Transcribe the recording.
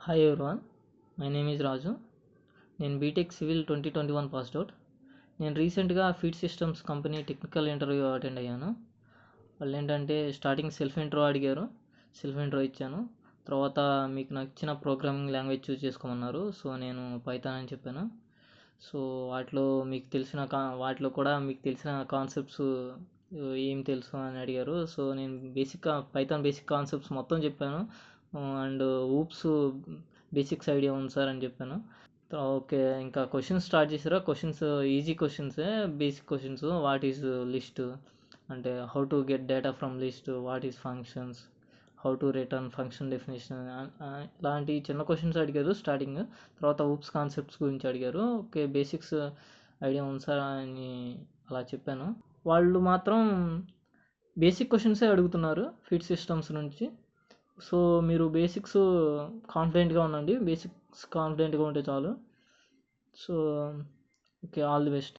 Hi everyone, my name is Raju. నేను B Tech civil 2021 passed out. నేను రీసెంట్గా feed systems company technical interview attend అయ్యాను. వాళ్ళు ఏంటంటే స్టార్టింగ్ సెల్ఫ్ ఇంట్రో అడిగారు. సెల్ఫ్ ఇంట్రో ఇచ్చాను. తర్వాత మీకు నచ్చిన ప్రోగ్రామింగ్ లాంగ్వేజ్ చూస్ చేసుకోమన్నారు. సో నేను పైథాన్ అని చెప్పాను. సో వాటిలో కూడా మీకు తెలిసిన కాన్సెప్ట్స్ ఏం తెలుసు అని అడిగారు. సో నేను పైథాన్ బేసిక్ కాన్సెప్ట్స్ మొత్తం చెప్పాను. అండ్ ఊప్స్ బేసిక్స్ ఐడియా ఉంది సార్ అని చెప్పాను. ఓకే, ఇంకా క్వశ్చన్స్ స్టార్ట్ చేసారా? క్వశ్చన్స్ ఈజీ క్వశ్చన్సే, basic questions. What is list అంటే how to get data from list, what is functions, how to return function definition, ఇలాంటి చిన్న క్వశ్చన్స్ అడిగారు స్టార్టింగ్. తర్వాత ఊప్స్ కాన్సెప్ట్స్ గురించి అడిగారు. ఓకే, బేసిక్స్ ఐడియా ఉంది సార్ అని అలా చెప్పాను. వాళ్ళు మాత్రం బేసిక్ క్వశ్చన్సే అడుగుతున్నారు ఫీడ్ సిస్టమ్స్ నుంచి. సో మీరు బేసిక్స్ కాన్ఫిడెంట్గా ఉండండి. బేసిక్స్ కాన్ఫిడెంట్గా ఉంటే చాలు. So okay, all the best.